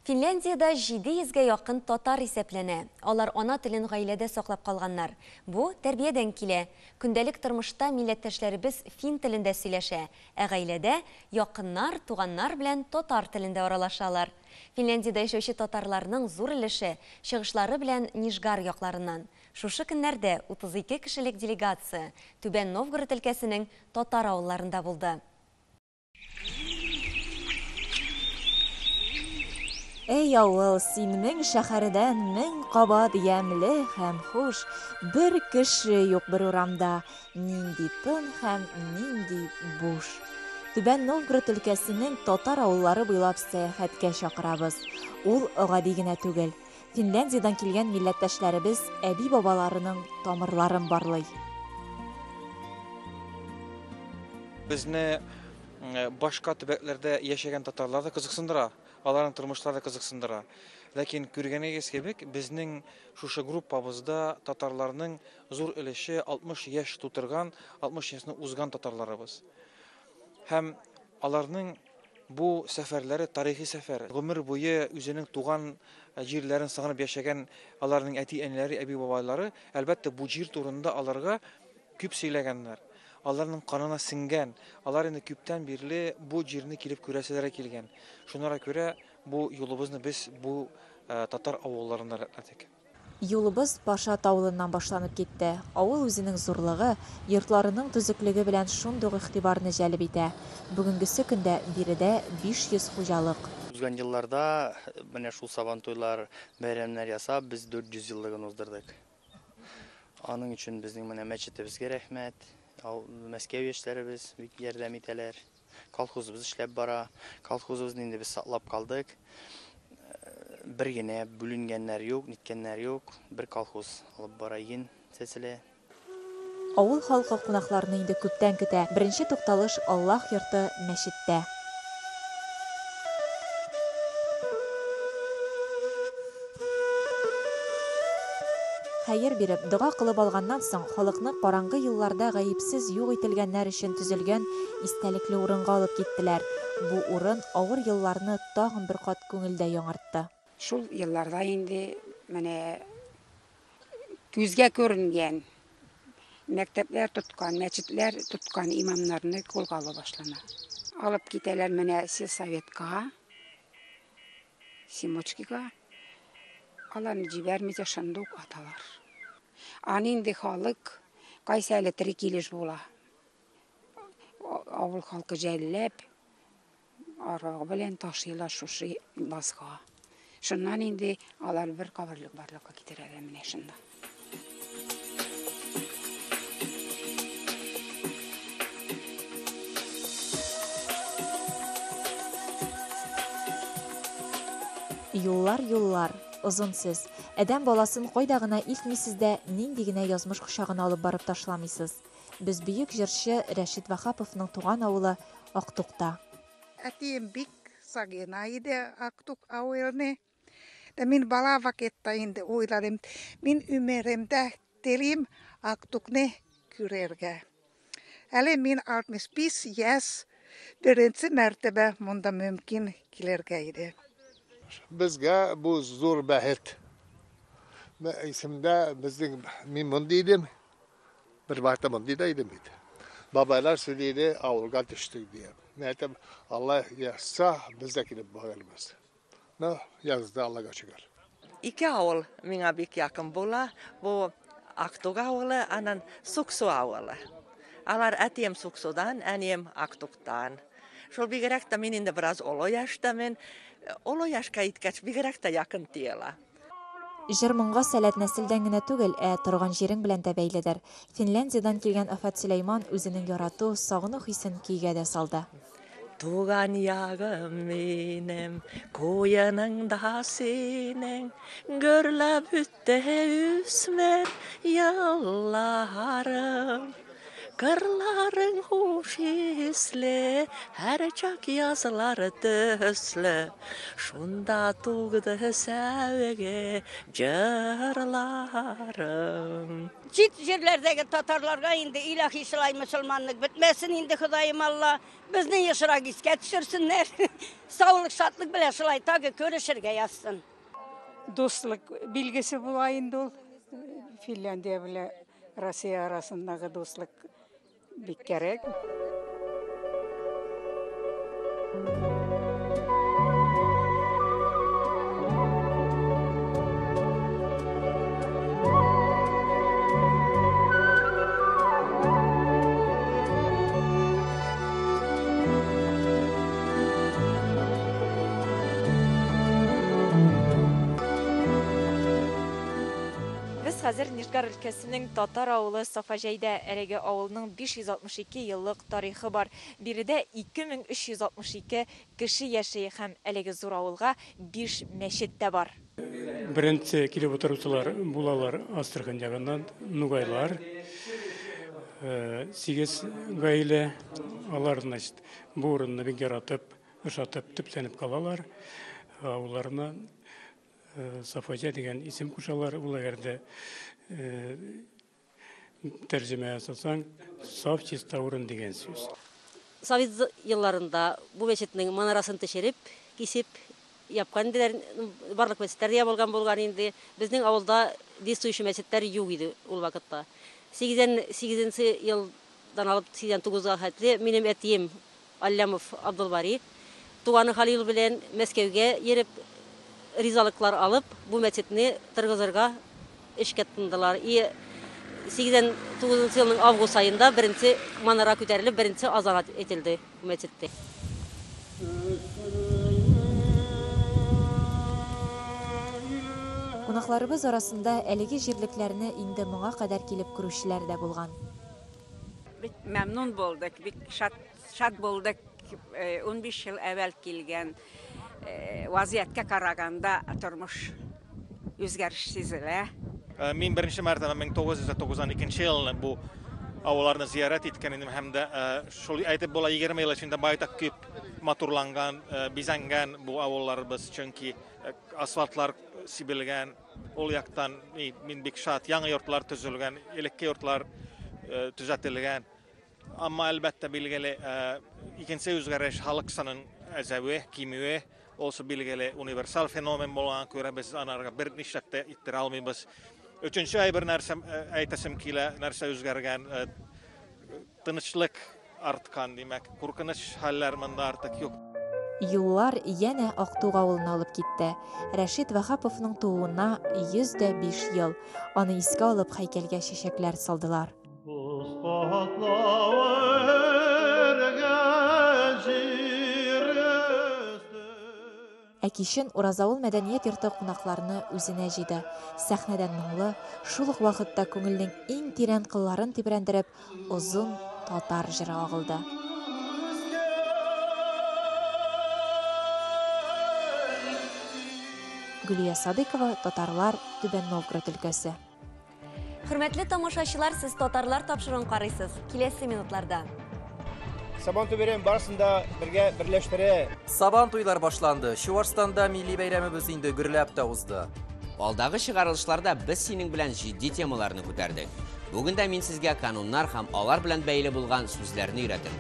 Финляндияда 700-ге якын татар исәпләнә. Алар ана телен гаиләдә саклап калганнар. Бу тәрбиядән килә. Көндәлек тормышта милләттәшләребез фин телендә сөйләшә, ә гаиләдә якыннар, туганнар белән татар телендә аралашалар. Финляндиядә яшәүче татарларның зур өлеше чыгышлары белән Нижгар якларыннан. Шушы көннәрдә 32 кешелек делегация Түбән Новгород өлкәсенең татар авылларында булды. Эй авыл, син мең шәһәрдән мең кабат ямьле һәм хуш, бер кеше юк бер урамда, нинди тын һәм нинди буш. Түбән Новгород өлкәсенең татар авыллары буйлап сәяхәткә чакырабыз. Ул гади генә түгел. Финляндиядан килгән милләттәшләребез әби-бабаларының тамырларын барлый. Безне башка төбәкләрдә яшәгән татарлар да кызыксындыра, аларның тормышлары да кызыксындыра. Ләкин күргәнегез кебек, безнең шушы группабызда татарларның зур өлеше 60 яшь тутырган, 60 яшьне узган татарларыбыз. Һәм аларның бу сәфәрләре тарихи сәфәр. Гомер буе үзенең туган җирләрен сагынып яшәгән аларның әти-әниләре, әби-бабайлары, әлбәттә бу җир турында аларга күп сөйләгәннәр. Аларның канына сиңгән, алар инде күптән бирле бу җирне килеп күрәселәр килгән. Шунара күрә бу юлыбызны без бу татар авылларында рәтләдек. Юлыбыз Пашат авылыннан башланып китте. Авыл үзенең зурлыгы, йортларының төзеклеге белән шундый игътибарны җәлеп итә. Бүгенгесе көндә биредә 500 хуҗалык. Узган елларда менә шул сабантуйлар, бәйрәмнәр ясап, без 400 еллыгын уздырдык. Аның өчен безнең менә мәчетебезгә рәхмәт. Мәскәү яшьләребез бик ярдәм итәләр. Колхозыбыз эшләп бара. Колхозыбызны инде без саклап калдык. Бер генә бүленгәннәр юк, ниткәннәр юк. Бер колхоз алып бара ин сәселә. Авыл халкы кунакларны инде күптән көтә. Беренче тукталыш Аллаһ йорты мәчеттә. Хәер биреп, дога кылып алганнан соң, халыкны караңгы елларда гаепсез юк ителгәннәр өчен төзелгән истәлекле урынга алып киттеләр. Бу урын авыр елларны тагын бер кат күңелдә яңартты. Шул елларда инде менә күзгә күренгән мәктәпләр тоткан, мәчетләр тоткан имамнарны кулга ала башлана. Алып китәләр менә сельсоветка, Симочкига. Аларны җибәрмичә шунда ук аталар. Аны инде халык кайсы әле тере килеш була. Авыл халкы жәлләп арага белән ташыйлар шушы базга. Шуннан инде алар бер каберлек барлыкка китерәләр менә шунда. Юллар, озын сез. Әдәм баласын кайда гына илтмисез дә, нинди генә язмыш кушагына алып барып ташламыйсыз. Без бөек җырчы Рәшит Вахаповның туган авылы Актукта. Әтием бик сагына иде Актук авылны. Мин бала вакытта инде уйладым. Мин өмеремдә телим Актукны күрергә. Әле мин 65 яшь, беренче мәртәбә монда мөмкин килергә иде. Безгә бу зур бәхет. Исемдә безнең мин монда идем. Бер вакытта монда идем бит. Бабайлар сөйләде, авылга төштек дип. Нәтиҗә Алла ясса, без дә килеп барабыз. Язда Аллага шөкер. Ике авыл миңа бик якын була. Бу Актук авылы, анан Суксу авылы. Алар әтием Суксудан, әнием Актуктан. Шул бигрәк тә мин инде бераз олы яшьтәмен. Олы яшькә иткәч бигрәк тә якын тиела. Җырмынга сәләт нәселдән генә түгел, торган җирең белән дә бәйледер. Финляндиядан килгән Афат Сөләйман үзенең ярату, сагыну хисен көйгә дә салды. Туган ягым минем, куеныңда синең, гөрләп үтте үсмер ялларым. Kırların hoş hisli, her çak yazıları töslü. Şunda tuğdu sevgi cırlarım. Çit yerlerdeki Tatarlarga indi ilahi İslam Müslümanlık bitmesin indi Hudayım Allah. Bizni yaşıra gizke düşürsünler. Sağlık, şatlık bile şılay ta ki görüşürge yazsın. Dostluk bilgisi bulayın dol. Finlandiya bile Rusya arasındaki dostluk bir gerek. Biz hazır Nijgar ülkesinin Tatar avulu Safajay'da erege avulunun 562 yıllık tarihi var. Biri de 2362 kişi yaşayı hem erege zor avulga 5 meşit de var. Birinci kilip oturupçular bulalar Astrakhan jagından Nugaylar. 8 gayle alarına bu orunda bir yaratıp, ışatıp, tüpsenip kalalar. Avullarına Safaja degen isim kuşalar bu yerde tercüme yasasan saf çistavurun degen söz. Sovet yıllarında bu meçetinin manarasını teşerip, kisip yapkan diler barlık meçetler diye bolgan indi. Bizning avulda distuyuşu meçetler yok idi ol vakitta. 8. yıldan alıp 89'a hatli benim etiyim Allamov Abdulbari. Tuğanı Halil bilen Meskevge yerip rizalıklar alıp bu meçetini tırgızırga eşkettindiler. 89 yılının avgust ayında birinci manara köterilip birinci azanat etildi bu meçette. Кунакларыбыз арасында әлеге җирлекләрне инде моңа кадәр килеп күрүчеләр дә булган. Бик мәмнун булдык, бик шат булдык. 15 yıl evvel келген vaziyetke karaganda tормыш үзгәреш сизелә. Min birinci mərtəbə 1992 yılını bu avullarını ziyaret etkenim hem de şol aytib bola 20 yıl içinde baytak köp maturlangan, bizangan bu avullarыбыз çünkü asfaltlar sibilgen, ol yaktan min bik şat yangi yurtlar tüzülgen, elekke yurtlar düzeltilgen. Ama elbette bilgili ikinci özgürleş halk sanın əzəvi, kimi olsa bilgili universal fenomen bolan göre biz anarga bir nişette ittir almıyız. Üçüncü ay bir narsa aytasım kile narsa özgürgen tınışlık artkan demek. Kurkınış haller manda artık yok. Юллар яна Актуг авылына алып китте. Рәшит Вахаповның тууына 105 ел. Аны искә алып һәйкәлгә чәчәкләр салдылар. Әкишен Уразавыл мәдәният йорты кунакларны үзенә җыйды. Сәхнәдән моңлы, шул ук вакытта күңелнең иң тирән кылларын тибрәндереп, озын татар җыры агылды. Гүлия Садыкова, Татарлар, Түбән Новгород өлкәсе. Hürmetli тамашачылар, siz Татарлар тапшырыгын карыйсыз. Киләсе минутларда. Сабантуйберен барысында бергә берләштерә. Сабантуйлар башланды. Чуашстанда милли бәйрәмебез инде гөрләп тә узды. Алдагы чыгарылышларда без синең белән җитди темаларны күтәрдек. Бүген дә мин сезгә кануннар һәм алар белән бәйле булган сүзләрне өйрәтәм.